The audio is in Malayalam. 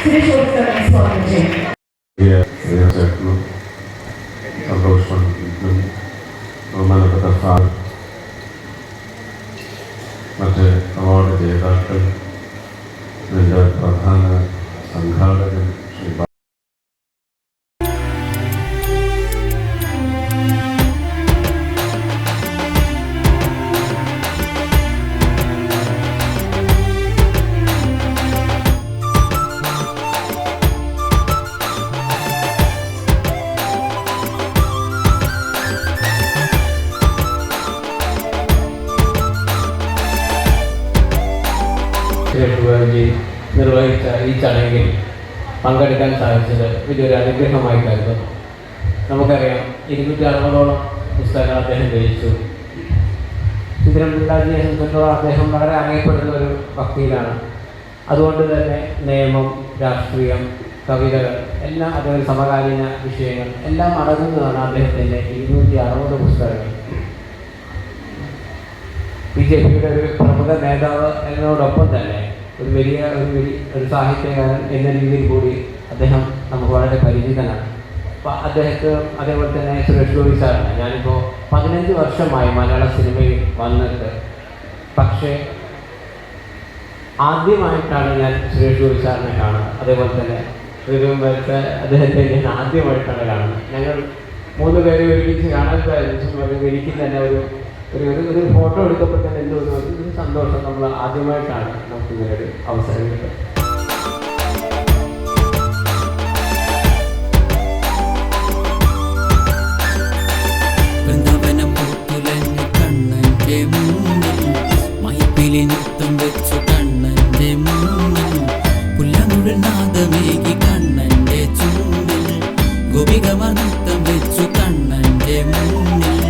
സുരേഷ് ഗോപിയെ സ്വാഗതം ചെയ്യും. സന്തോഷം ബഹുമാനപ്പെട്ട സാർ, മറ്റ് അവാർഡ് ജേതാക്കൾ, ഇതിൻ്റെ പ്രധാന സംഘാടകൻ ശ്രീ നിർവഹിച്ച ഈ ചടങ്ങിൽ പങ്കെടുക്കാൻ സാധിച്ചത് വലിയൊരു അനുഗ്രഹമായി കരുതുന്നു. നമുക്കറിയാം 260ഓളം പുസ്തകങ്ങൾ അദ്ദേഹം രചിച്ചു. ചിത്രപിള്ളാജിയെ സംബന്ധിച്ചിടത്തോളം അദ്ദേഹം വളരെ അറിയപ്പെടുന്ന ഒരു വക്കീലാണ്. അതുകൊണ്ട് തന്നെ നിയമം, രാഷ്ട്രീയം, കവിതകൾ എല്ലാം അദ്ദേഹം സമകാലീന വിഷയങ്ങൾ എല്ലാം അടങ്ങുന്നതാണ് അദ്ദേഹത്തിൻ്റെ 260 പുസ്തകങ്ങൾ. BJPയുടെ ഒരു പ്രമുഖ നേതാവ് എന്നതോടൊപ്പം തന്നെ ഒരു സാഹിത്യകാരൻ എന്ന രീതിയിൽ കൂടി അദ്ദേഹം നമുക്ക് വളരെ പരിചിതനാണ്. അപ്പോൾ അദ്ദേഹത്തെ അതേപോലെ തന്നെ സുരേഷ് ഗോപി സാറാണ്. ഞാനിപ്പോൾ 15 വർഷമായി മലയാള സിനിമയിൽ വന്നിട്ട്, പക്ഷേ ആദ്യമായിട്ടാണ് ഞാൻ സുരേഷ് ഗോപി സാറിനെ കാണുന്നത്. അതേപോലെ തന്നെ വരത്തെ അദ്ദേഹത്തെ ഞാൻ ആദ്യമായിട്ടാണ് കാണുന്നത്. ഞങ്ങൾ 3 പേരെ ഒരുമിച്ച് കാണാൻ സാധിച്ചു. എനിക്ക് തന്നെ ഒരു ഫോട്ടോ എടുത്തപ്പോൾ തന്നെ എന്തോ ഒരു സന്തോഷം. നമ്മൾ ആദ്യമായിട്ടാണ് നമുക്ക് ഇങ്ങനെ ഒരു അവസരം കിട്ടുന്നത്. വൃന്ദാവനം പൂത്തുലഞ്ഞു കണ്ണന്റെ മുന്നിൽ, മൈപ്പിലി നൃത്തം വെച്ചു കണ്ണന്റെ മുന്നിൽ, പുല്ലനുഴൽ നാദമേകി കണ്ണന്റെ ചുണ്ടിൽ, ഗോപികമാർ നൃത്തം വെച്ചു കണ്ണന്റെ മുന്നിൽ.